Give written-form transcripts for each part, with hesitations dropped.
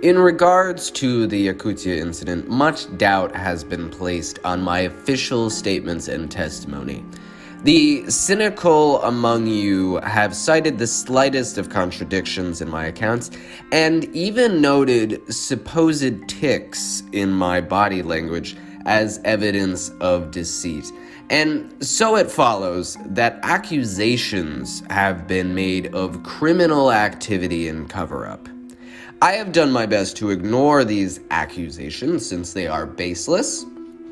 In regards to the Yakutia incident, much doubt has been placed on my official statements and testimony. The cynical among you have cited the slightest of contradictions in my accounts and even noted supposed tics in my body language as evidence of deceit. And so it follows that accusations have been made of criminal activity and cover-up. I have done my best to ignore these accusations since they are baseless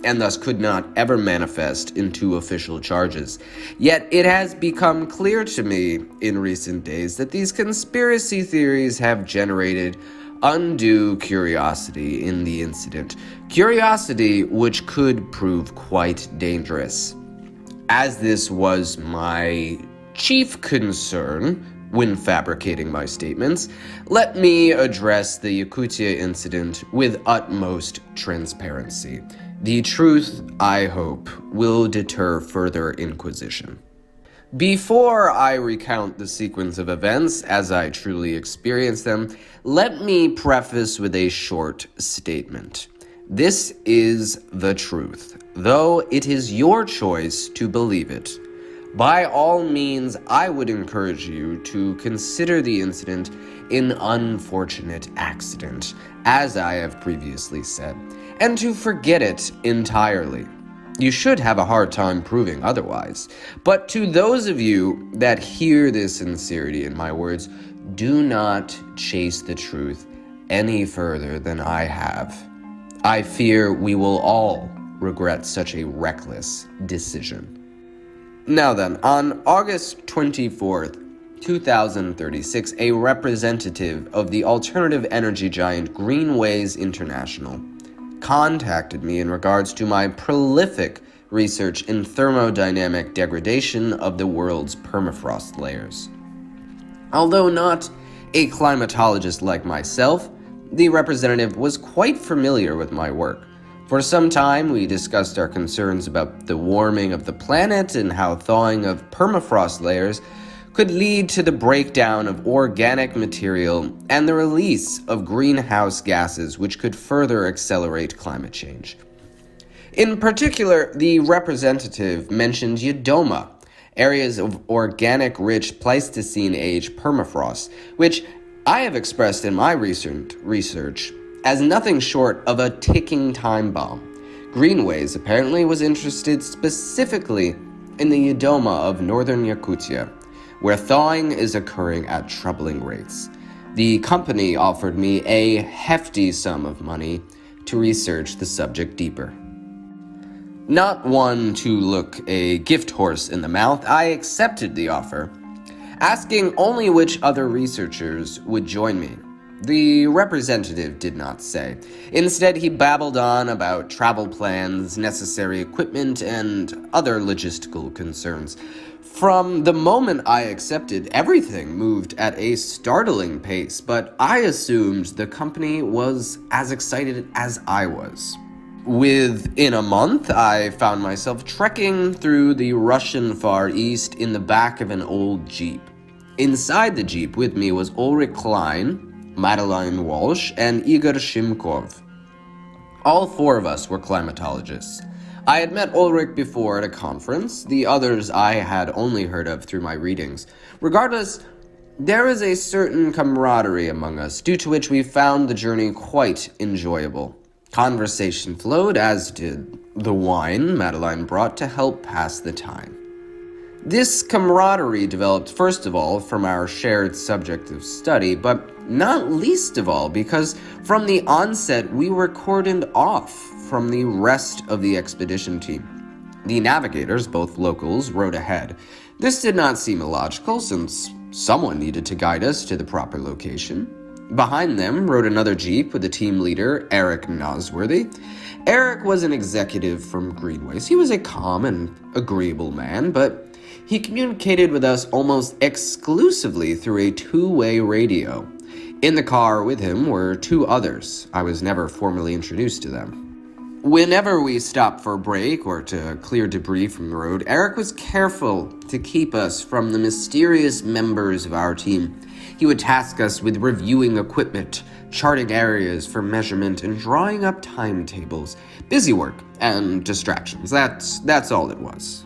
and thus could not ever manifest into official charges. Yet it has become clear to me in recent days that these conspiracy theories have generated undue curiosity in the incident, curiosity which could prove quite dangerous. As this was my chief concern when fabricating my statements, let me address the Yakutia incident with utmost transparency. The truth, I hope, will deter further inquisition. Before I recount the sequence of events as I truly experienced them, let me preface with a short statement. This is the truth, though it is your choice to believe it. By all means, I would encourage you to consider the incident an unfortunate accident, as I have previously said, and to forget it entirely. You should have a hard time proving otherwise. But to those of you that hear the sincerity in my words, do not chase the truth any further than I have. I fear we will all regret such a reckless decision. Now then, on August 24th, 2036, a representative of the alternative energy giant Greenways International contacted me in regards to my prolific research in thermodynamic degradation of the world's permafrost layers. Although not a climatologist like myself, the representative was quite familiar with my work. For some time, we discussed our concerns about the warming of the planet and how thawing of permafrost layers could lead to the breakdown of organic material and the release of greenhouse gases, which could further accelerate climate change. In particular, the representative mentioned Yodoma, areas of organic-rich Pleistocene-age permafrost, which I have expressed in my recent research as nothing short of a ticking time bomb. Greenways apparently was interested specifically in the Yodoma of northern Yakutia, where thawing is occurring at troubling rates. The company offered me a hefty sum of money to research the subject deeper. Not one to look a gift horse in the mouth, I accepted the offer, asking only which other researchers would join me. The representative did not say. Instead, he babbled on about travel plans, necessary equipment, and other logistical concerns. From the moment I accepted, everything moved at a startling pace, but I assumed the company was as excited as I was. Within a month, I found myself trekking through the Russian Far East in the back of an old Jeep. Inside the Jeep with me was Ulrich Klein, Madeline Walsh, and Igor Shimkov. All four of us were climatologists. I had met Ulrich before at a conference, the others I had only heard of through my readings. Regardless, there is a certain camaraderie among us, due to which we found the journey quite enjoyable. Conversation flowed, as did the wine Madeline brought to help pass the time. This camaraderie developed first of all from our shared subject of study, but not least of all because from the onset we were cordoned off from the rest of the expedition team. The navigators, both locals, rode ahead. This did not seem illogical since someone needed to guide us to the proper location. Behind them rode another Jeep with the team leader, Eric Nosworthy. Eric was an executive from Greenways. He was a calm and agreeable man, but he communicated with us almost exclusively through a two-way radio. In the car with him were two others. I was never formally introduced to them. Whenever we stopped for a break or to clear debris from the road, Eric was careful to keep us from the mysterious members of our team. He would task us with reviewing equipment, charting areas for measurement, and drawing up timetables. Busy work and distractions. That's all it was.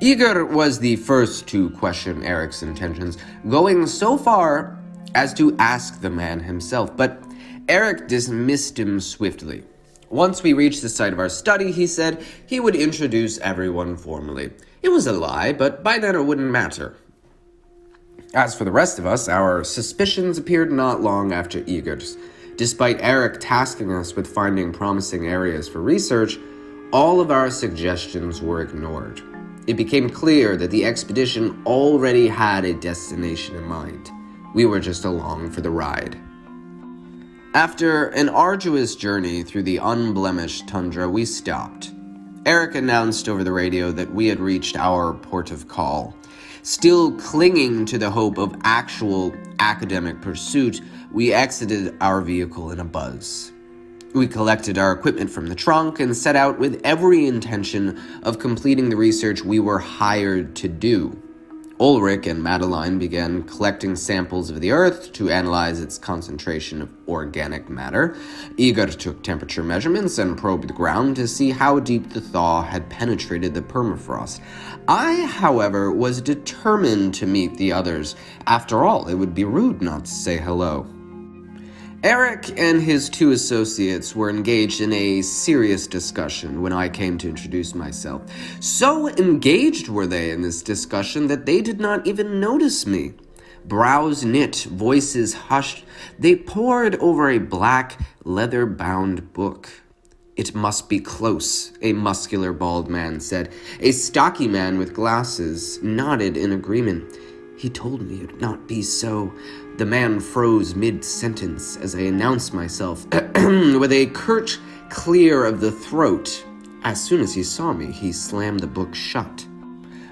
Igor was the first to question Eric's intentions, going so far as to ask the man himself, but Eric dismissed him swiftly. Once we reached the site of our study, he said he would introduce everyone formally. It was a lie, but by then it wouldn't matter. As for the rest of us, our suspicions appeared not long after Igor's. Despite Eric tasking us with finding promising areas for research, all of our suggestions were ignored. It became clear that the expedition already had a destination in mind. We were just along for the ride. After an arduous journey through the unblemished tundra, we stopped. Eric announced over the radio that we had reached our port of call. Still clinging to the hope of actual academic pursuit, we exited our vehicle in a buzz. We collected our equipment from the trunk and set out with every intention of completing the research we were hired to do. Ulrich and Madeline began collecting samples of the Earth to analyze its concentration of organic matter. Igor took temperature measurements and probed the ground to see how deep the thaw had penetrated the permafrost. I, however, was determined to meet the others. After all, it would be rude not to say hello. Eric and his two associates were engaged in a serious discussion when I came to introduce myself. So engaged were they in this discussion that they did not even notice me. Brows knit, voices hushed, they pored over a black, leather-bound book. "It must be close," a muscular bald man said. A stocky man with glasses nodded in agreement. "He told me it would not be so." The man froze mid-sentence as I announced myself with a curt clear of the throat. As soon as he saw me, he slammed the book shut.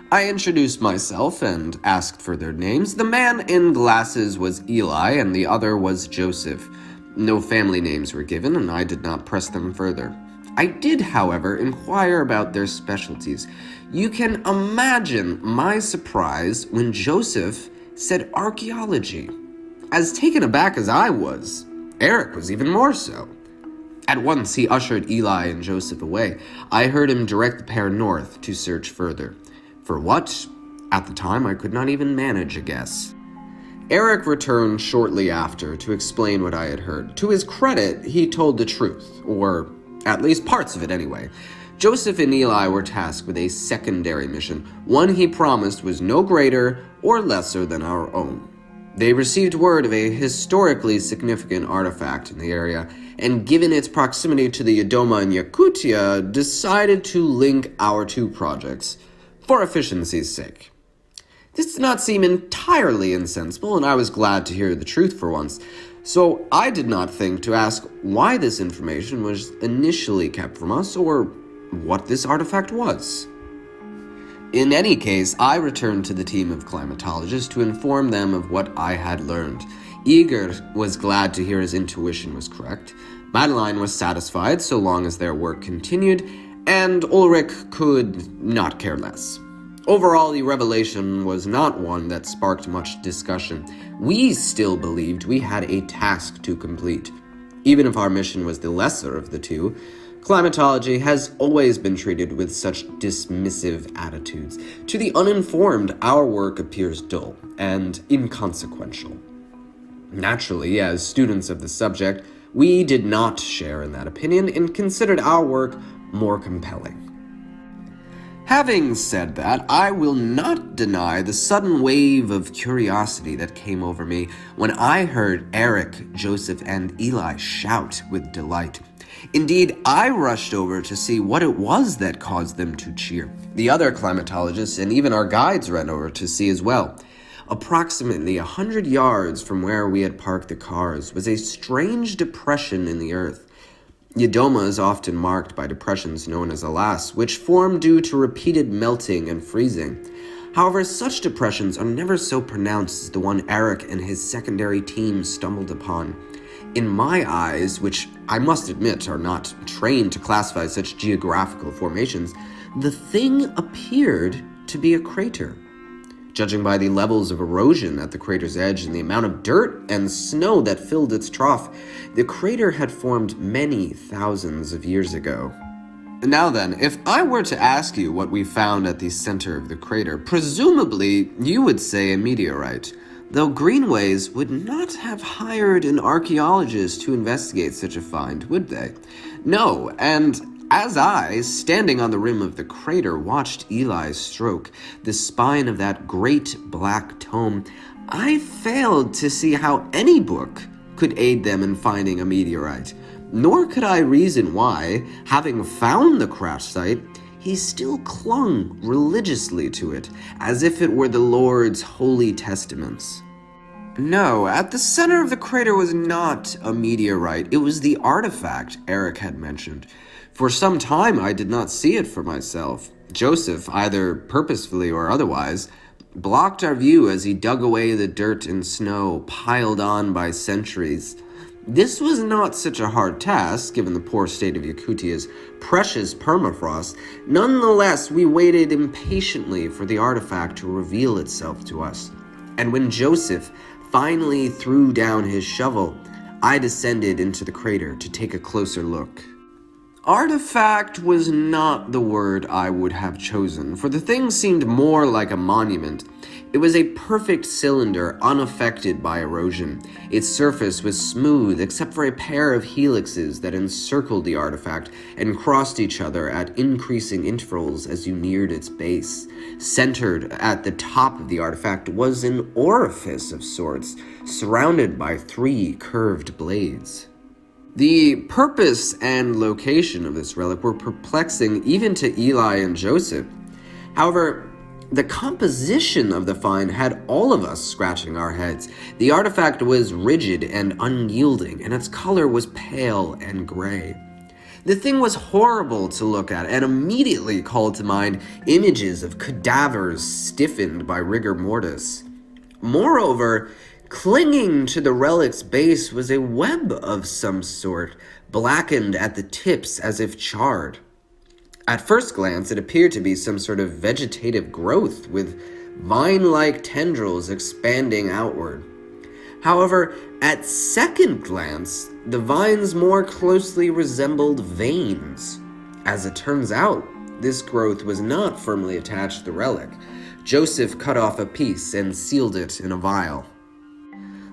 I introduced myself and asked for their names. The man in glasses was Eli and the other was Joseph. No family names were given, and I did not press them further. I did, however, inquire about their specialties. You can imagine my surprise when Joseph said archaeology. As taken aback as I was, Eric was even more so. At once he ushered Eli and Joseph away. I heard him direct the pair north to search further. For what? At the time, I could not even manage a guess. Eric returned shortly after to explain what I had heard. To his credit, he told the truth, or at least parts of it anyway. Joseph and Eli were tasked with a secondary mission, one he promised was no greater or lesser than our own. They received word of a historically significant artifact in the area, and given its proximity to the Yodoma and Yakutia, decided to link our two projects, for efficiency's sake. This did not seem entirely insensible, and I was glad to hear the truth for once, so I did not think to ask why this information was initially kept from us, or what this artifact was. In any case, I returned to the team of climatologists to inform them of what I had learned. Igor was glad to hear his intuition was correct. Madeline was satisfied so long as their work continued, and Ulrich could not care less. Overall, the revelation was not one that sparked much discussion. We still believed we had a task to complete. Even if our mission was the lesser of the two, climatology has always been treated with such dismissive attitudes. To the uninformed, our work appears dull and inconsequential. Naturally, as students of the subject, we did not share in that opinion and considered our work more compelling. Having said that, I will not deny the sudden wave of curiosity that came over me when I heard Eric, Joseph, and Eli shout with delight. Indeed, I rushed over to see what it was that caused them to cheer. The other climatologists and even our guides ran over to see as well. Approximately 100 yards from where we had parked the cars was a strange depression in the earth. Yodoma is often marked by depressions known as alas, which form due to repeated melting and freezing. However, such depressions are never so pronounced as the one Eric and his secondary team stumbled upon. In my eyes, which I must admit are not trained to classify such geographical formations, the thing appeared to be a crater. Judging by the levels of erosion at the crater's edge and the amount of dirt and snow that filled its trough, the crater had formed many thousands of years ago. Now then, if I were to ask you what we found at the center of the crater, presumably you would say a meteorite, though Greenways would not have hired an archaeologist to investigate such a find, would they? No, and as I, standing on the rim of the crater, watched Eli stroke the spine of that great black tome, I failed to see how any book could aid them in finding a meteorite. Nor could I reason why, having found the crash site, he still clung religiously to it, as if it were the Lord's holy testaments. No, at the center of the crater was not a meteorite. It was the artifact Eric had mentioned. For some time, I did not see it for myself. Joseph, either purposefully or otherwise, blocked our view as he dug away the dirt and snow piled on by centuries. This was not such a hard task, given the poor state of Yakutia's precious permafrost. Nonetheless, we waited impatiently for the artifact to reveal itself to us. And when Joseph finally threw down his shovel, I descended into the crater to take a closer look. Artifact was not the word I would have chosen, for the thing seemed more like a monument. It was a perfect cylinder, unaffected by erosion. Its surface was smooth, except for a pair of helixes that encircled the artifact and crossed each other at increasing intervals as you neared its base. Centered at the top of the artifact was an orifice of sorts, surrounded by 3 curved blades. The purpose and location of this relic were perplexing even to Eli and Joseph. However, the composition of the find had all of us scratching our heads. The artifact was rigid and unyielding, and its color was pale and gray. The thing was horrible to look at and immediately called to mind images of cadavers stiffened by rigor mortis. Moreover, clinging to the relic's base was a web of some sort, blackened at the tips as if charred. At first glance, it appeared to be some sort of vegetative growth with vine-like tendrils expanding outward. However, at second glance, the vines more closely resembled veins. As it turns out, this growth was not firmly attached to the relic. Joseph cut off a piece and sealed it in a vial.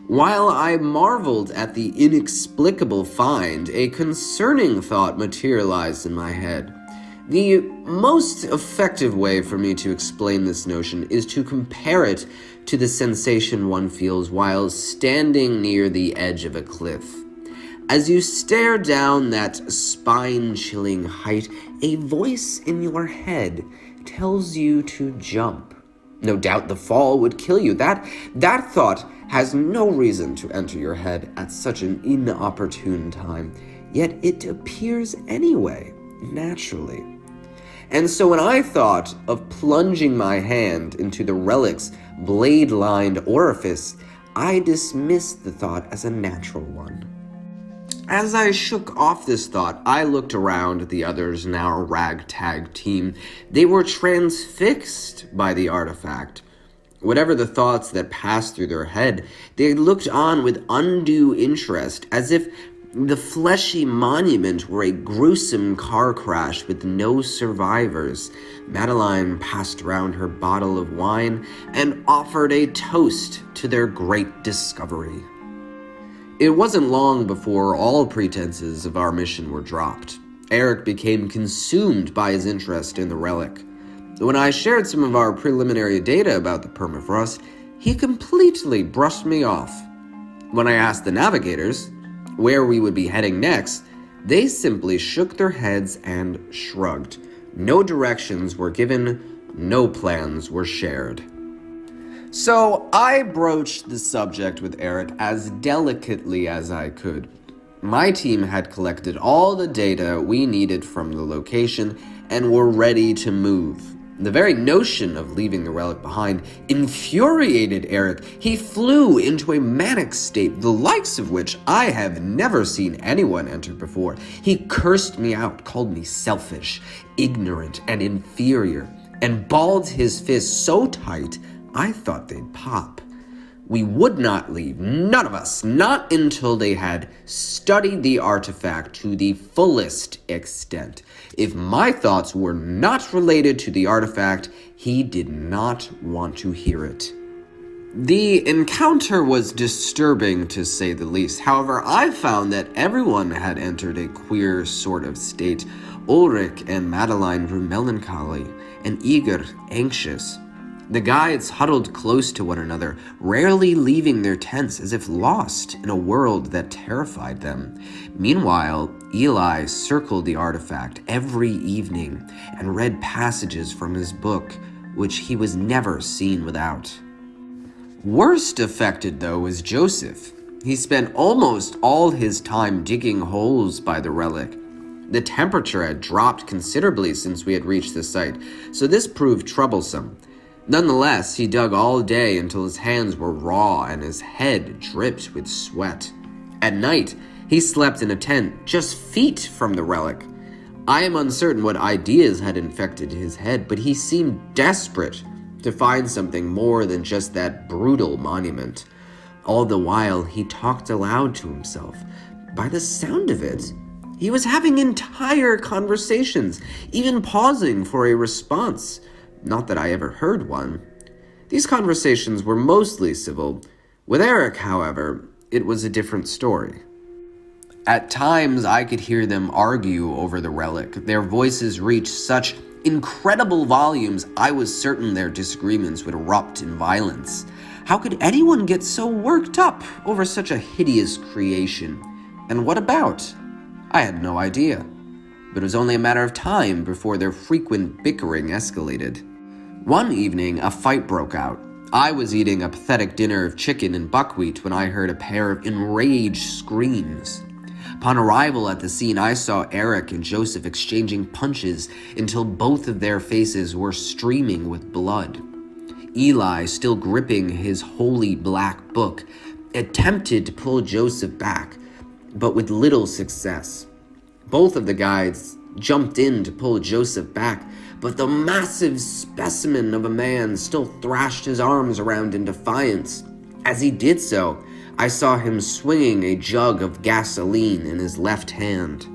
While I marveled at the inexplicable find, a concerning thought materialized in my head. The most effective way for me to explain this notion is to compare it to the sensation one feels while standing near the edge of a cliff. As you stare down that spine-chilling height, a voice in your head tells you to jump. No doubt the fall would kill you. That thought has no reason to enter your head at such an inopportune time, yet it appears anyway, naturally. And so when I thought of plunging my hand into the relic's blade-lined orifice, I dismissed the thought as a natural one. As I shook off this thought, I looked around at the others in our ragtag team. They were transfixed by the artifact. Whatever the thoughts that passed through their head, they looked on with undue interest, as if the fleshy monument were a gruesome car crash with no survivors. Madeline passed around her bottle of wine and offered a toast to their great discovery. It wasn't long before all pretenses of our mission were dropped. Eric became consumed by his interest in the relic. When I shared some of our preliminary data about the permafrost, he completely brushed me off. When I asked the navigators where we would be heading next, they simply shook their heads and shrugged. No directions were given, no plans were shared. So I broached the subject with Eric as delicately as I could. My team had collected all the data we needed from the location and were ready to move. The very notion of leaving the relic behind infuriated Eric. He flew into a manic state, the likes of which I have never seen anyone enter before. He cursed me out, called me selfish, ignorant, and inferior, and balled his fists so tight I thought they'd pop. We would not leave, none of us, not until they had studied the artifact to the fullest extent. If my thoughts were not related to the artifact, he did not want to hear it. The encounter was disturbing, to say the least. However, I found that everyone had entered a queer sort of state. Ulrich and Madeline grew melancholy, and Igor anxious. The guides huddled close to one another, rarely leaving their tents, as if lost in a world that terrified them. Meanwhile, Eli circled the artifact every evening and read passages from his book, which he was never seen without. Worst affected, though, was Joseph. He spent almost all his time digging holes by the relic. The temperature had dropped considerably since we had reached the site, so this proved troublesome. Nonetheless, he dug all day until his hands were raw and his head dripped with sweat. At night, he slept in a tent just feet from the relic. I am uncertain what ideas had infected his head, but he seemed desperate to find something more than just that brutal monument. All the while, he talked aloud to himself. By the sound of it, he was having entire conversations, even pausing for a response. Not that I ever heard one. These conversations were mostly civil. With Eric, however, it was a different story. At times, I could hear them argue over the relic. Their voices reached such incredible volumes, I was certain their disagreements would erupt in violence. How could anyone get so worked up over such a hideous creation? And what about? I had no idea. But it was only a matter of time before their frequent bickering escalated. One evening, a fight broke out. I was eating a pathetic dinner of chicken and buckwheat when I heard a pair of enraged screams. Upon arrival at the scene, I saw Eric and Joseph exchanging punches until both of their faces were streaming with blood. Eli, still gripping his holy black book, attempted to pull Joseph back, but with little success. Both of the guides jumped in to pull Joseph back, but the massive specimen of a man still thrashed his arms around in defiance. As he did so, I saw him swinging a jug of gasoline in his left hand.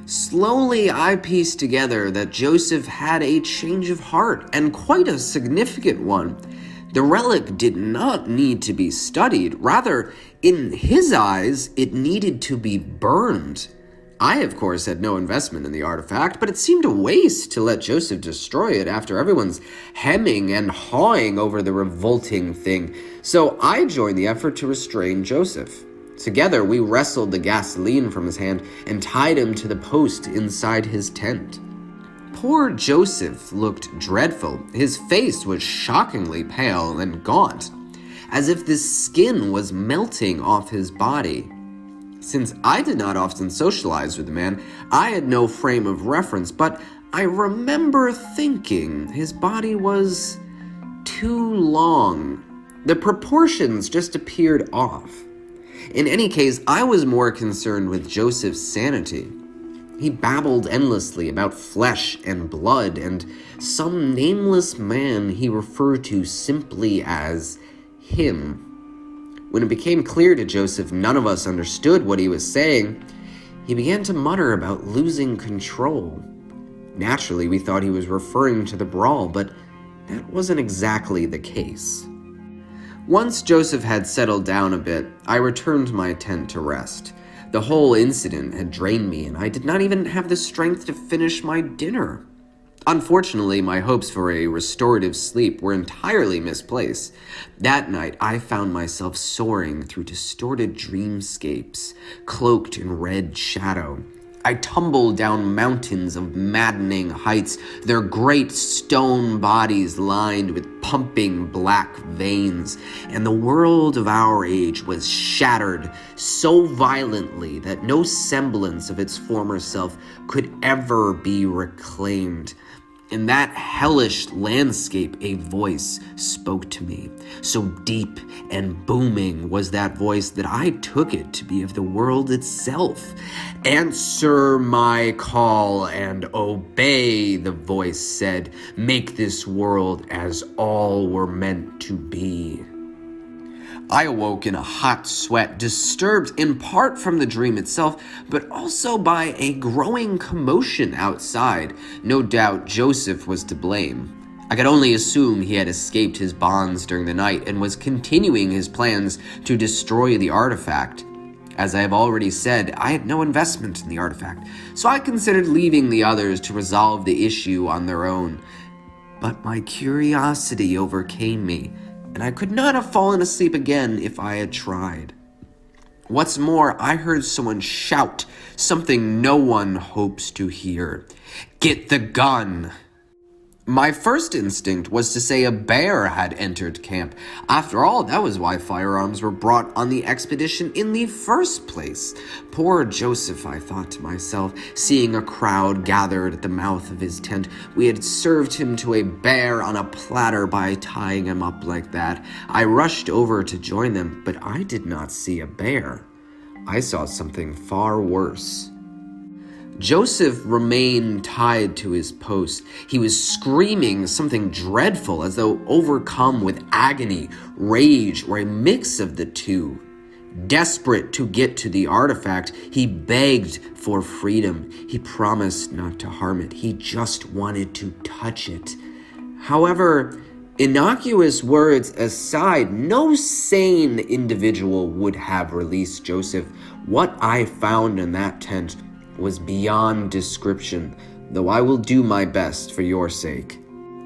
Slowly, I pieced together that Joseph had a change of heart, and quite a significant one. The relic did not need to be studied. Rather, in his eyes, it needed to be burned. I, of course, had no investment in the artifact, but it seemed a waste to let Joseph destroy it after everyone's hemming and hawing over the revolting thing. So I joined the effort to restrain Joseph. Together, we wrestled the gasoline from his hand and tied him to the post inside his tent. Poor Joseph looked dreadful. His face was shockingly pale and gaunt, as if the skin was melting off his body. Since I did not often socialize with the man, I had no frame of reference, but I remember thinking his body was too long. The proportions just appeared off. In any case, I was more concerned with Joseph's sanity. He babbled endlessly about flesh and blood and some nameless man he referred to simply as him. When it became clear to Joseph none of us understood what he was saying, he began to mutter about losing control. Naturally, we thought he was referring to the brawl, but that wasn't exactly the case. Once Joseph had settled down a bit, I returned to my tent to rest. The whole incident had drained me, and I did not even have the strength to finish my dinner. Unfortunately, my hopes for a restorative sleep were entirely misplaced. That night, I found myself soaring through distorted dreamscapes, cloaked in red shadow. I tumbled down mountains of maddening heights, their great stone bodies lined with pumping black veins, and the world of our age was shattered so violently that no semblance of its former self could ever be reclaimed. In that hellish landscape, a voice spoke to me. So deep and booming was that voice that I took it to be of the world itself. "Answer my call and obey," the voice said. "Make this world as all were meant to be." I awoke in a hot sweat, disturbed in part from the dream itself, but also by a growing commotion outside. No doubt Joseph was to blame. I could only assume he had escaped his bonds during the night and was continuing his plans to destroy the artifact. As I have already said, I had no investment in the artifact, so I considered leaving the others to resolve the issue on their own. But my curiosity overcame me, and I could not have fallen asleep again if I had tried. What's more, I heard someone shout something no one hopes to hear. "Get the gun!" My first instinct was to say a bear had entered camp. After all, that was why firearms were brought on the expedition in the first place. Poor Joseph, I thought to myself, seeing a crowd gathered at the mouth of his tent. We had served him to a bear on a platter by tying him up like that. I rushed over to join them, but I did not see a bear. I saw something far worse. Joseph remained tied to his post. He was screaming something dreadful, as though overcome with agony, rage, or a mix of the two. Desperate to get to the artifact, he begged for freedom. He promised not to harm it. He just wanted to touch it. However, innocuous words aside, no sane individual would have released Joseph. What I found in that tent was beyond description, though I will do my best for your sake.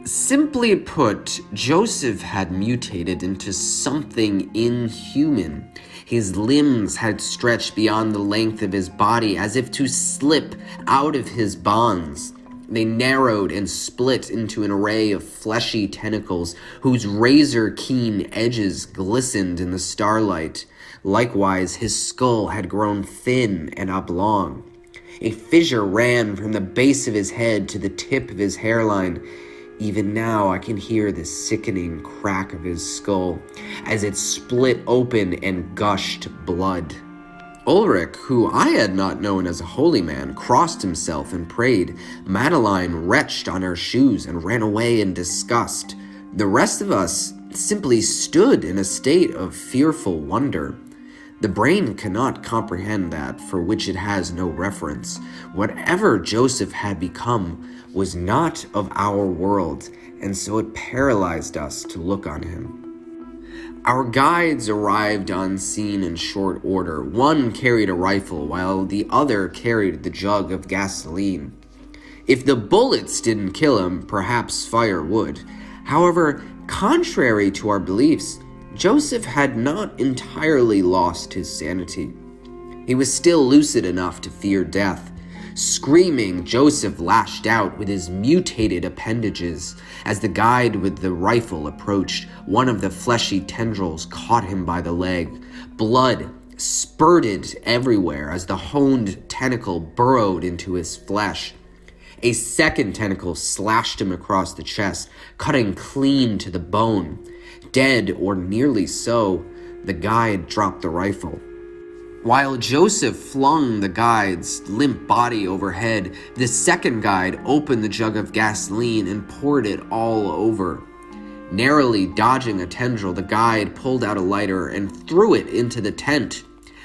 Simply put, Joseph had mutated into something inhuman. His limbs had stretched beyond the length of his body as if to slip out of his bonds. They narrowed and split into an array of fleshy tentacles whose razor-keen edges glistened in the starlight. Likewise, his skull had grown thin and oblong. A fissure ran from the base of his head to the tip of his hairline. Even now, I can hear the sickening crack of his skull as it split open and gushed blood. Ulrich, who I had not known as a holy man, crossed himself and prayed. Madeline retched on her shoes and ran away in disgust. The rest of us simply stood in a state of fearful wonder. The brain cannot comprehend that for which it has no reference. Whatever Joseph had become was not of our world, and so it paralyzed us to look on him. Our guides arrived on scene in short order. One carried a rifle, while the other carried the jug of gasoline. If the bullets didn't kill him, perhaps fire would. However, contrary to our beliefs, Joseph had not entirely lost his sanity. He was still lucid enough to fear death. Screaming, Joseph lashed out with his mutated appendages. As the guide with the rifle approached, one of the fleshy tendrils caught him by the leg. Blood spurted everywhere as the honed tentacle burrowed into his flesh. A second tentacle slashed him across the chest, cutting clean to the bone. Dead, or nearly so, the guide dropped the rifle. While Joseph flung the guide's limp body overhead, the second guide opened the jug of gasoline and poured it all over. Narrowly dodging a tendril, the guide pulled out a lighter and threw it into the tent.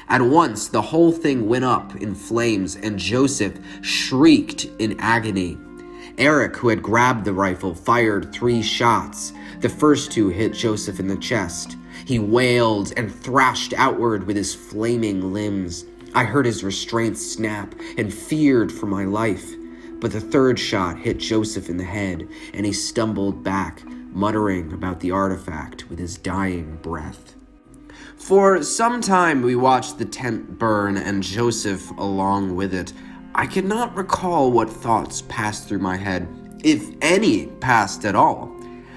At once, the whole thing went up in flames, and Joseph shrieked in agony. Eric, who had grabbed the rifle, fired 3 shots. The first 2 hit Joseph in the chest. He wailed and thrashed outward with his flaming limbs. I heard his restraints snap and feared for my life. But the third shot hit Joseph in the head, and he stumbled back, muttering about the artifact with his dying breath. For some time we watched the tent burn and Joseph along with it. I cannot recall what thoughts passed through my head, if any passed at all.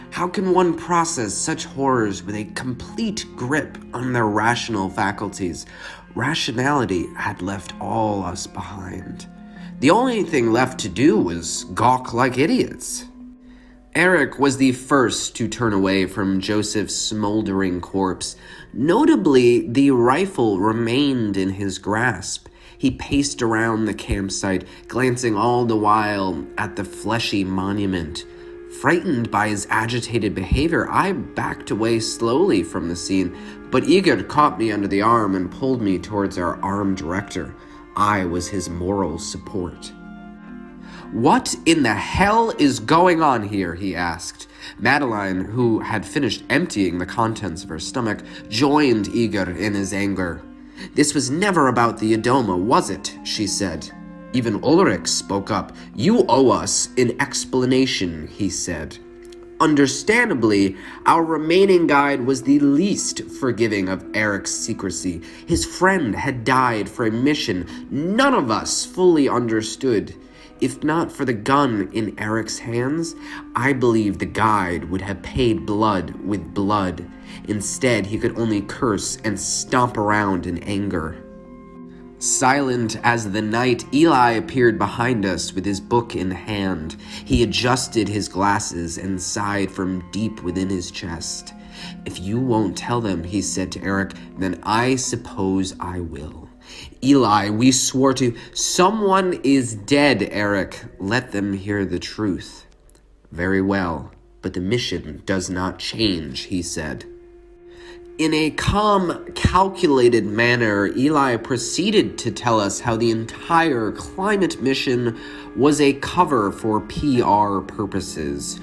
How can one process such horrors with a complete grip on their rational faculties? Rationality had left all us behind. The only thing left to do was gawk like idiots. Eric was the first to turn away from Joseph's smoldering corpse. Notably, the rifle remained in his grasp. He paced around the campsite, glancing all the while at the fleshy monument. Frightened by his agitated behavior, I backed away slowly from the scene, but Igor caught me under the arm and pulled me towards our armed director. I was his moral support. "What in the hell is going on here?" he asked. Madeline, who had finished emptying the contents of her stomach, joined Igor in his anger. "This was never about the Adoma, was it?" she said. Even Ulrich spoke up. "You owe us an explanation," he said. Understandably, our remaining guide was the least forgiving of Eric's secrecy. His friend had died for a mission none of us fully understood. If not for the gun in Eric's hands, I believe the guide would have paid blood with blood. Instead, he could only curse and stomp around in anger. Silent as the night, Eli appeared behind us with his book in hand. He adjusted his glasses and sighed from deep within his chest. "If you won't tell them," he said to Eric, "then I suppose I will." "Eli, we swore to—" "Someone is dead, Eric. Let them hear the truth." "Very well, but the mission does not change," he said. In a calm, calculated manner, Eli proceeded to tell us how the entire climate mission was a cover for PR purposes.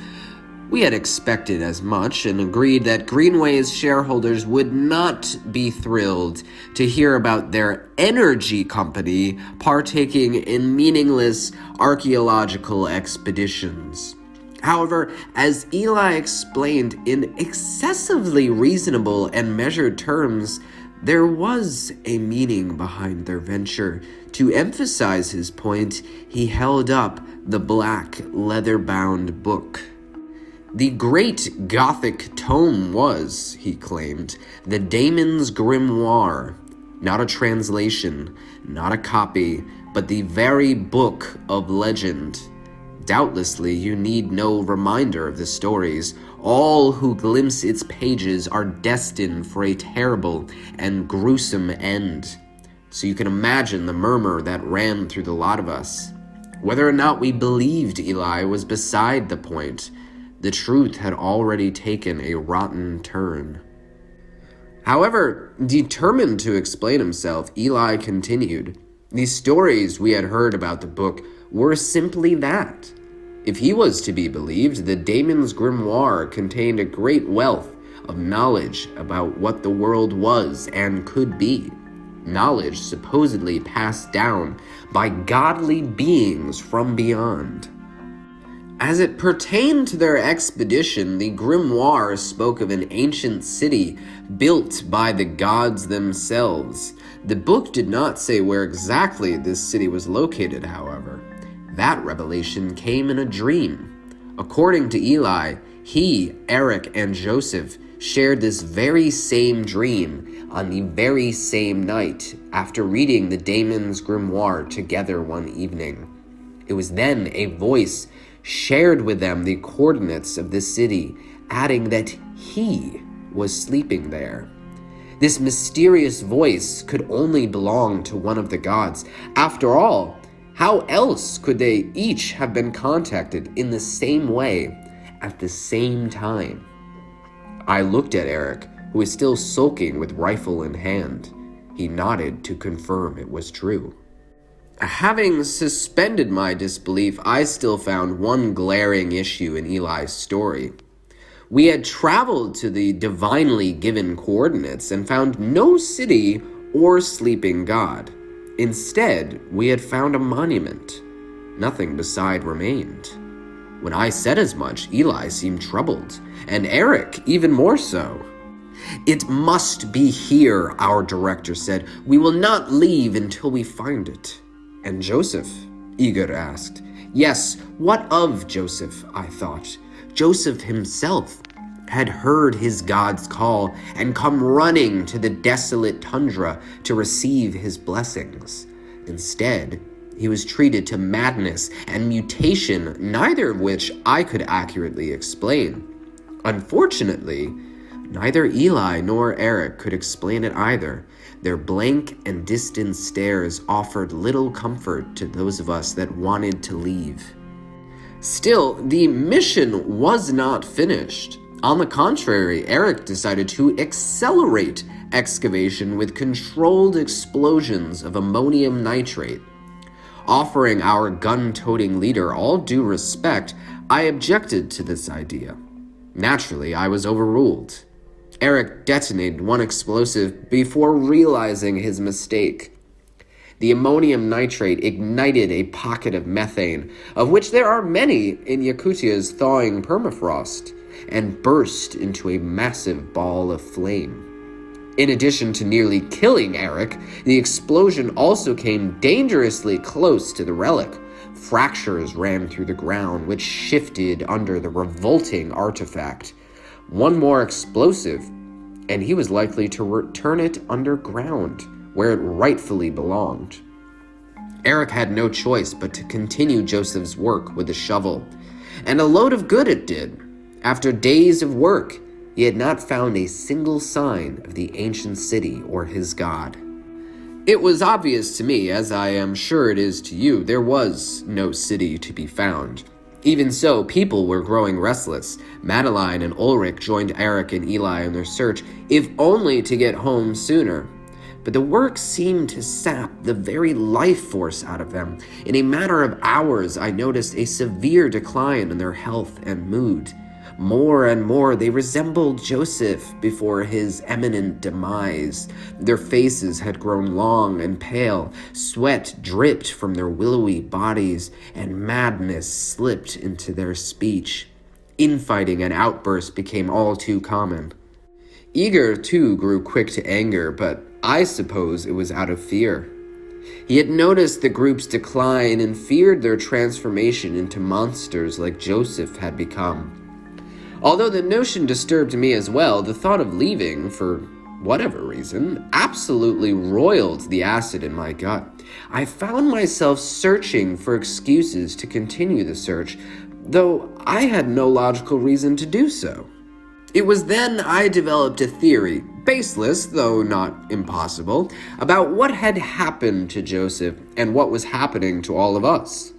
We had expected as much and agreed that Greenway's shareholders would not be thrilled to hear about their energy company partaking in meaningless archaeological expeditions. However, as Eli explained in excessively reasonable and measured terms, there was a meaning behind their venture. To emphasize his point, he held up the black leather-bound book. The great Gothic tome was, he claimed, the Daemon's Grimoire. Not a translation, not a copy, but the very book of legend. Doubtlessly, you need no reminder of the stories. All who glimpse its pages are destined for a terrible and gruesome end. So you can imagine the murmur that ran through the lot of us. Whether or not we believed Eli was beside the point. The truth had already taken a rotten turn. However, determined to explain himself, Eli continued. The stories we had heard about the book were simply that. If he was to be believed, the Daemon's Grimoire contained a great wealth of knowledge about what the world was and could be. Knowledge supposedly passed down by godly beings from beyond. As it pertained to their expedition, the Grimoire spoke of an ancient city built by the gods themselves. The book did not say where exactly this city was located, however. That revelation came in a dream. According to Eli, he, Eric, and Joseph shared this very same dream on the very same night after reading the Daemon's Grimoire together one evening. It was then a voice shared with them the coordinates of the city, adding that he was sleeping there. This mysterious voice could only belong to one of the gods. After all, how else could they each have been contacted in the same way at the same time? I looked at Eric, who was still sulking with rifle in hand. He nodded to confirm it was true. Having suspended my disbelief, I still found one glaring issue in Eli's story. We had traveled to the divinely given coordinates and found no city or sleeping god. Instead, we had found a monument. Nothing beside remained. When I said as much, Eli seemed troubled, and Eric even more so. "It must be here," our director said. "We will not leave until we find it." "And Joseph?" Igor asked. Yes, what of Joseph, I thought. Joseph himself had heard his God's call and come running to the desolate tundra to receive his blessings. Instead, He was treated to madness and mutation, neither of which I could accurately explain. Unfortunately, neither Eli nor Eric could explain it either. Their blank and distant stares offered little comfort to those of us that wanted to leave. Still, the mission was not finished. On the contrary, Eric decided to accelerate excavation with controlled explosions of ammonium nitrate. Offering our gun-toting leader all due respect, I objected to this idea. Naturally, I was overruled. Eric detonated one explosive before realizing his mistake. The ammonium nitrate ignited a pocket of methane, of which there are many in Yakutia's thawing permafrost, and burst into a massive ball of flame. In addition to nearly killing Eric, the explosion also came dangerously close to the relic. Fractures ran through the ground, which shifted under the revolting artifact. One more explosive, and he was likely to return it underground, where it rightfully belonged. Eric had no choice but to continue Joseph's work with the shovel, and a load of good it did. After days of work, he had not found a single sign of the ancient city or his god. It was obvious to me, as I am sure it is to you, there was no city to be found. Even so, people were growing restless. Madeline and Ulrich joined Eric and Eli in their search, if only to get home sooner. But the work seemed to sap the very life force out of them. In a matter of hours, I noticed a severe decline in their health and mood. More and more, they resembled Joseph before his imminent demise. Their faces had grown long and pale, sweat dripped from their willowy bodies, and madness slipped into their speech. Infighting and outbursts became all too common. Igor, too, grew quick to anger, but I suppose it was out of fear. He had noticed the group's decline and feared their transformation into monsters like Joseph had become. Although the notion disturbed me as well, the thought of leaving, for whatever reason, absolutely roiled the acid in my gut. I found myself searching for excuses to continue the search, though I had no logical reason to do so. It was then I developed a theory, baseless, though not impossible, about what had happened to Joseph and what was happening to all of us.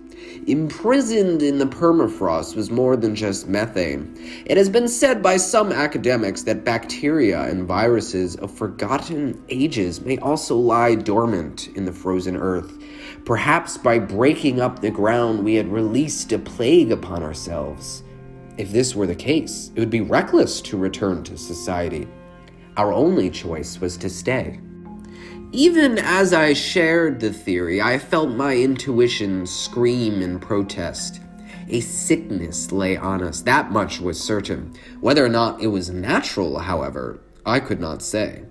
Imprisoned in the permafrost was more than just methane. It has been said by some academics that bacteria and viruses of forgotten ages may also lie dormant in the frozen earth. Perhaps by breaking up the ground, we had released a plague upon ourselves. If this were the case, it would be reckless to return to society. Our only choice was to stay. Even as I shared the theory, I felt my intuition scream in protest. A sickness lay on us, that much was certain. Whether or not it was natural, however, I could not say.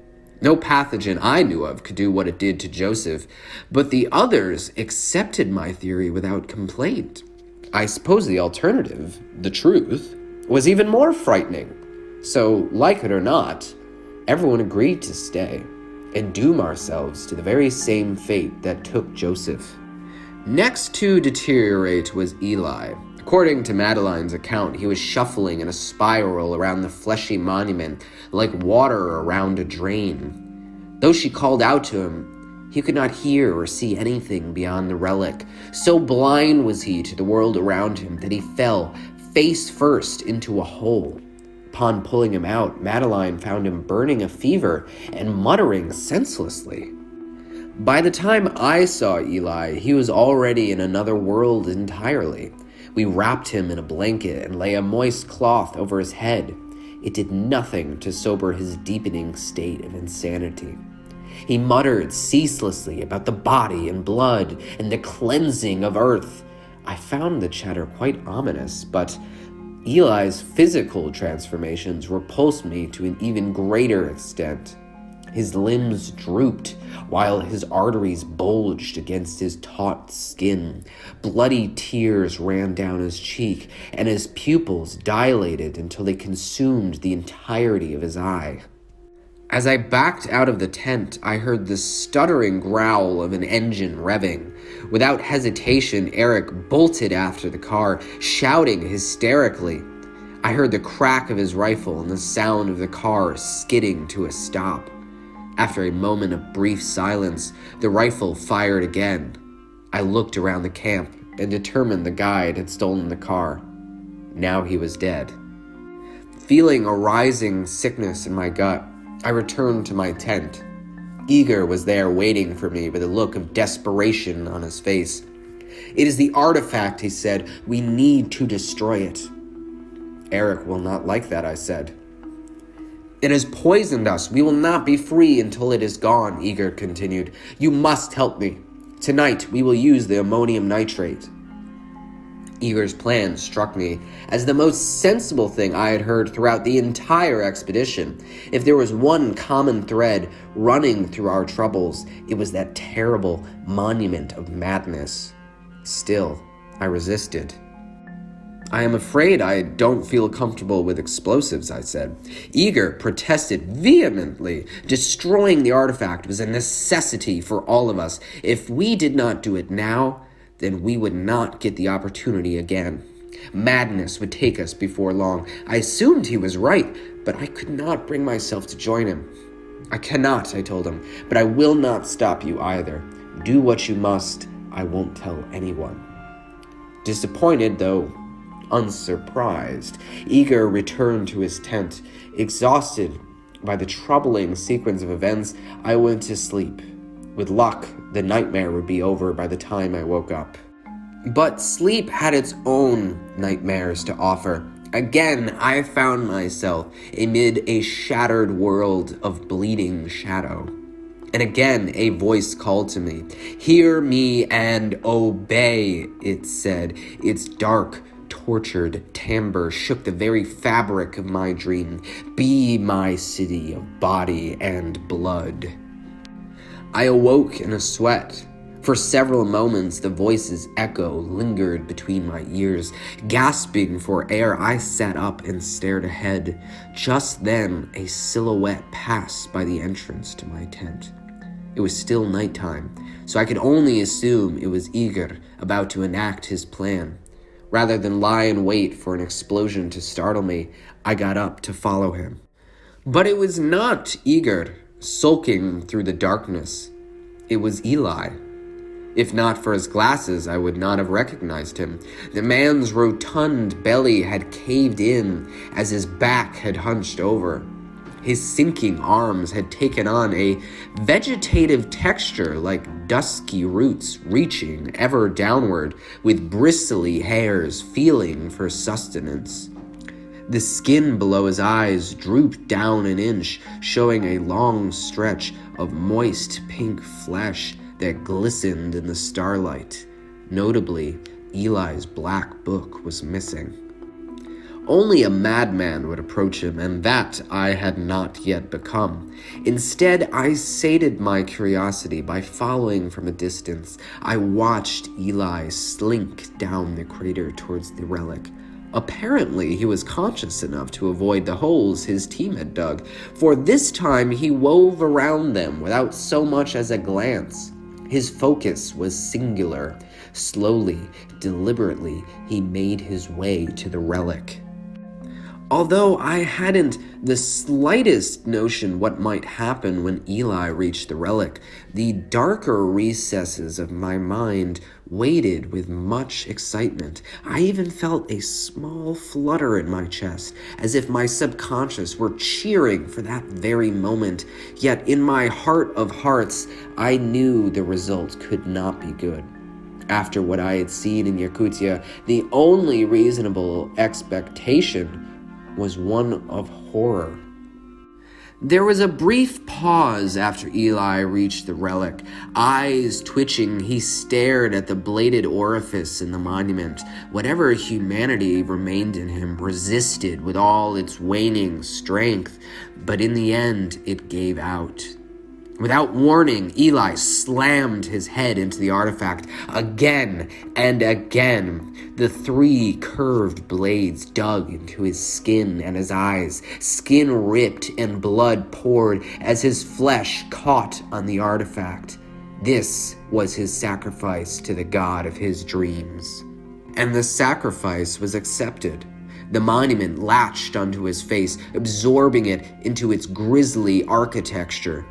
No pathogen I knew of could do what it did to Joseph, but the others accepted my theory without complaint. I suppose the alternative, the truth, was even more frightening. So, like it or not, everyone agreed to stay and doom ourselves to the very same fate that took Joseph. Next to deteriorate was Eli. According to Madeline's account, he was shuffling in a spiral around the fleshy monument like water around a drain. Though she called out to him, he could not hear or see anything beyond the relic. So blind was he to the world around him that he fell face first into a hole. Upon pulling him out, Madeline found him burning a fever and muttering senselessly. By the time I saw Eli, he was already in another world entirely. We wrapped him in a blanket and lay a moist cloth over his head. It did nothing to sober his deepening state of insanity. He muttered ceaselessly about the body and blood and the cleansing of earth. I found the chatter quite ominous, but Eli's physical transformations repulsed me to an even greater extent. His limbs drooped, while his arteries bulged against his taut skin. Bloody tears ran down his cheek, and his pupils dilated until they consumed the entirety of his eye. As I backed out of the tent, I heard the stuttering growl of an engine revving. Without hesitation, Eric bolted after the car, shouting hysterically. I heard the crack of his rifle and the sound of the car skidding to a stop. After a moment of brief silence, the rifle fired again. I looked around the camp and determined the guide had stolen the car. Now he was dead. Feeling a rising sickness in my gut, I returned to my tent. Igor was there waiting for me with a look of desperation on his face. "It is the artifact," he said. "We need to destroy it." "Eric will not like that," I said. "It has poisoned us. We will not be free until it is gone," Igor continued. "You must help me. Tonight we will use the ammonium nitrate." Igor's plan struck me as the most sensible thing I had heard throughout the entire expedition. If there was one common thread running through our troubles, it was that terrible monument of madness. Still, I resisted. "I am afraid I don't feel comfortable with explosives," I said. Igor protested vehemently. Destroying the artifact was a necessity for all of us. If we did not do it now, then we would not get the opportunity again. Madness would take us before long. I assumed he was right, but I could not bring myself to join him. "I cannot," I told him, "but I will not stop you either. Do what you must. I won't tell anyone." Disappointed, though unsurprised, Igor returned to his tent. Exhausted by the troubling sequence of events, I went to sleep. With luck, the nightmare would be over by the time I woke up. But sleep had its own nightmares to offer. Again, I found myself amid a shattered world of bleeding shadow. And again, a voice called to me. "Hear me and obey," it said. Its dark, tortured timbre shook the very fabric of my dream. "Be my city of body and blood." I awoke in a sweat. For several moments, the voice's echo lingered between my ears. Gasping for air, I sat up and stared ahead. Just then, a silhouette passed by the entrance to my tent. It was still nighttime, so I could only assume it was Igor about to enact his plan. Rather than lie in wait for an explosion to startle me, I got up to follow him. But it was not Igor sulking through the darkness. It was Eli. If not for his glasses, I would not have recognized him. The man's rotund belly had caved in as his back had hunched over. His sinking arms had taken on a vegetative texture like dusky roots reaching ever downward with bristly hairs feeling for sustenance. The skin below his eyes drooped down an inch, showing a long stretch of moist pink flesh that glistened in the starlight. Notably, Eli's black book was missing. Only a madman would approach him, and that I had not yet become. Instead, I sated my curiosity by following from a distance. I watched Eli slink down the crater towards the relic. Apparently, he was conscious enough to avoid the holes his team had dug, for this time he wove around them without so much as a glance. His focus was singular. Slowly, deliberately, he made his way to the relic. Although I hadn't the slightest notion what might happen when Eli reached the relic, the darker recesses of my mind waited with much excitement. I even felt a small flutter in my chest, as if my subconscious were cheering for that very moment. Yet in my heart of hearts, I knew the result could not be good. After what I had seen in Yakutia, the only reasonable expectation was one of horror. There was a brief pause after Eli reached the relic. Eyes twitching, he stared at the bladed orifice in the monument. Whatever humanity remained in him resisted with all its waning strength, but in the end, it gave out. Without warning, Eli slammed his head into the artifact again and again. The 3 curved blades dug into his skin and his eyes. Skin ripped and blood poured as his flesh caught on the artifact. This was his sacrifice to the god of his dreams. And the sacrifice was accepted. The monument latched onto his face, absorbing it into its grisly architecture.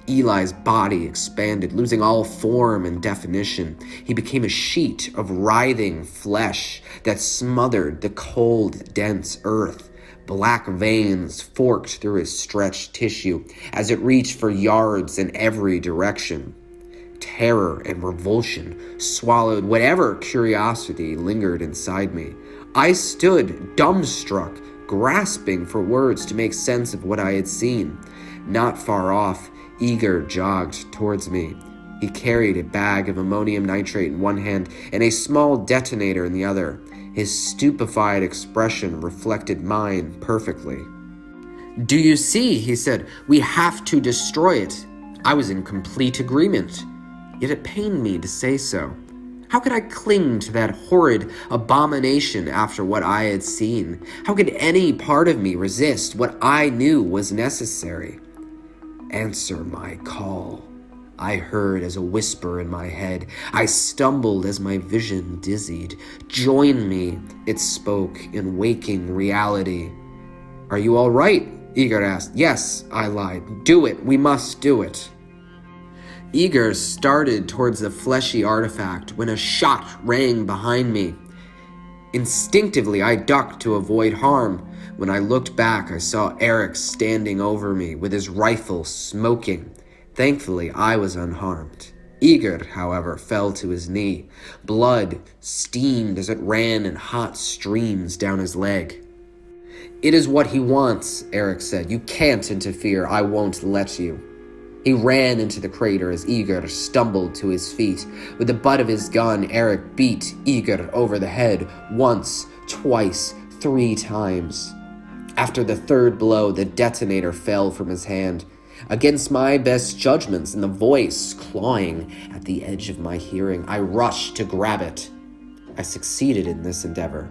Eli's body expanded, losing all form and definition. He became a sheet of writhing flesh that smothered the cold, dense earth. Black veins forked through his stretched tissue as it reached for yards in every direction. Terror and revulsion swallowed whatever curiosity lingered inside me. I stood dumbstruck, grasping for words to make sense of what I had seen. Not far off, Igor jogged towards me. He carried a bag of ammonium nitrate in one hand and a small detonator in the other. His stupefied expression reflected mine perfectly. "Do you see?" he said. "We have to destroy it." I was in complete agreement, yet it pained me to say so. How could I cling to that horrid abomination after what I had seen? How could any part of me resist what I knew was necessary? "Answer my call," I heard as a whisper in my head. I stumbled as my vision dizzied. "Join me," it spoke in waking reality. "Are you all right?" Igor asked. "Yes," I lied. "Do it. We must do it." Igor started towards the fleshy artifact when a shot rang behind me. Instinctively, I ducked to avoid harm. When I looked back, I saw Eric standing over me with his rifle smoking. Thankfully, I was unharmed. Igor, however, fell to his knee. Blood steamed as it ran in hot streams down his leg. "It is what he wants," Eric said. "You can't interfere. I won't let you." He ran into the crater as Igor stumbled to his feet. With the butt of his gun, Eric beat Igor over the head once, twice, 3 times. After the 3rd blow, the detonator fell from his hand. Against my best judgments and the voice clawing at the edge of my hearing, I rushed to grab it. I succeeded in this endeavor,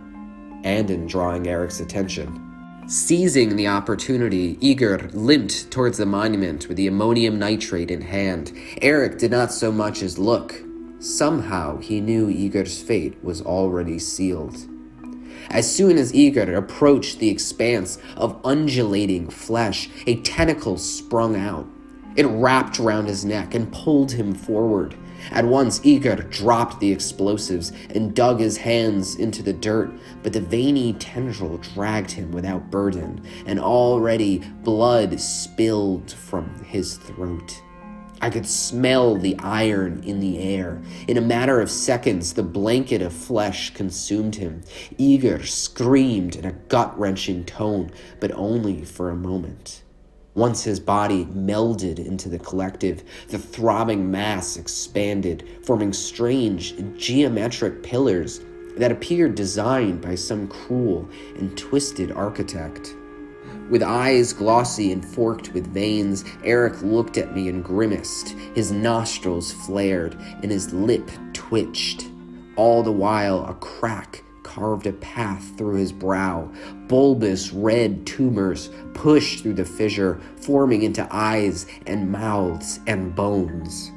and in drawing Eric's attention. Seizing the opportunity, Igor limped towards the monument with the ammonium nitrate in hand. Eric did not so much as look. Somehow he knew Igor's fate was already sealed. As soon as Igor approached the expanse of undulating flesh, a tentacle sprung out. It wrapped around his neck and pulled him forward. At once, Igor dropped the explosives and dug his hands into the dirt, but the veiny tendril dragged him without burden, and already blood spilled from his throat. I could smell the iron in the air. In a matter of seconds, the blanket of flesh consumed him. Igor screamed in a gut-wrenching tone, but only for a moment. Once his body melded into the collective, the throbbing mass expanded, forming strange geometric pillars that appeared designed by some cruel and twisted architect. With eyes glossy and forked with veins, Eric looked at me and grimaced. His nostrils flared and his lip twitched. All the while, a crack carved a path through his brow. Bulbous red tumors pushed through the fissure, forming into eyes and mouths and bones.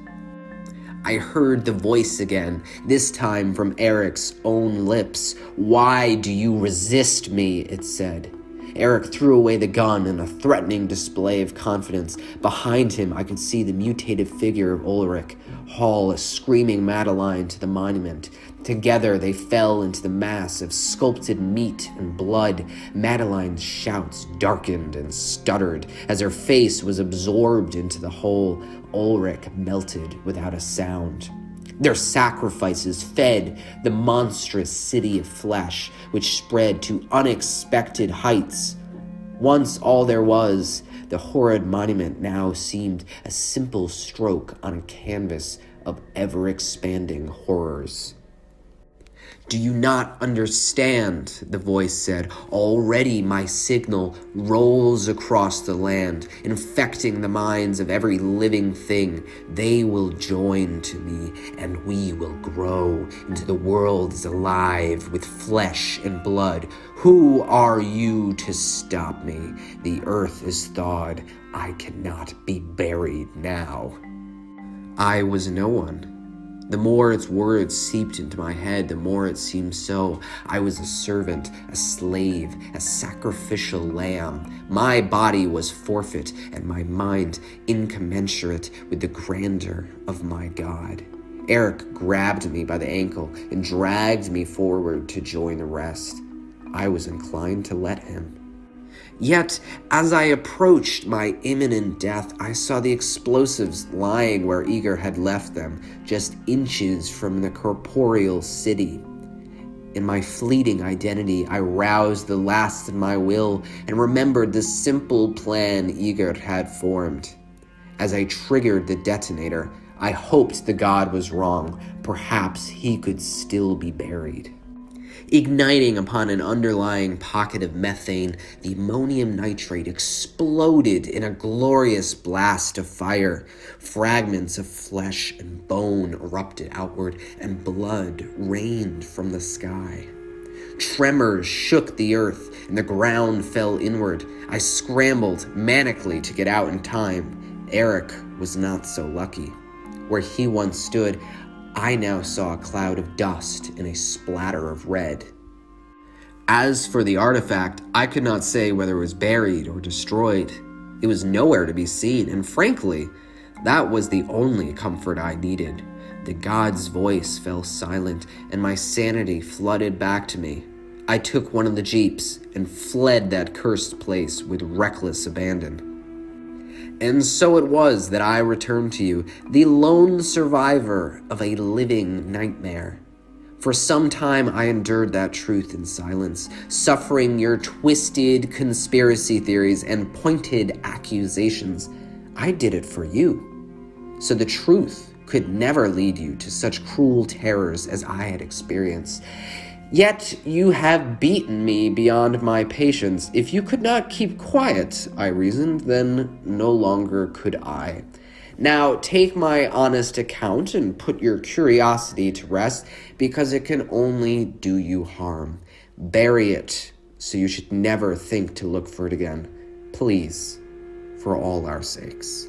I heard the voice again, this time from Eric's own lips. "Why do you resist me?" it said. Eric threw away the gun in a threatening display of confidence. Behind him, I could see the mutated figure of Ulrich haul a screaming Madeline to the monument. Together, they fell into the mass of sculpted meat and blood. Madeline's shouts darkened and stuttered. As her face was absorbed into the hole, Ulrich melted without a sound. Their sacrifices fed the monstrous city of flesh, which spread to unexpected heights. Once all there was, the horrid monument now seemed a simple stroke on a canvas of ever-expanding horrors. "Do you not understand?" the voice said. "Already my signal rolls across the land, infecting the minds of every living thing. They will join to me, and we will grow into the worlds alive with flesh and blood. Who are you to stop me? The earth is thawed. I cannot be buried now." I was no one. The more its words seeped into my head, the more it seemed so. I was a servant, a slave, a sacrificial lamb. My body was forfeit, and my mind incommensurate with the grandeur of my God. Eric grabbed me by the ankle and dragged me forward to join the rest. I was inclined to let him. Yet, as I approached my imminent death, I saw the explosives lying where Igor had left them, just inches from the corporeal city. In my fleeting identity, I roused the last of my will and remembered the simple plan Igor had formed. As I triggered the detonator, I hoped the god was wrong. Perhaps he could still be buried. Igniting upon an underlying pocket of methane, the ammonium nitrate exploded in a glorious blast of fire. Fragments of flesh and bone erupted outward, and blood rained from the sky. Tremors shook the earth, and the ground fell inward. I scrambled manically to get out in time. Eric was not so lucky. Where he once stood, I now saw a cloud of dust and a splatter of red. As for the artifact, I could not say whether it was buried or destroyed. It was nowhere to be seen, and frankly, that was the only comfort I needed. The god's voice fell silent, and my sanity flooded back to me. I took one of the jeeps and fled that cursed place with reckless abandon. And so it was that I returned to you, the lone survivor of a living nightmare. For some time I endured that truth in silence, suffering your twisted conspiracy theories and pointed accusations. I did it for you, so the truth could never lead you to such cruel terrors as I had experienced. Yet you have beaten me beyond my patience. If you could not keep quiet, I reasoned, then no longer could I. Now take my honest account and put your curiosity to rest, because it can only do you harm. Bury it, so you should never think to look for it again. Please, for all our sakes.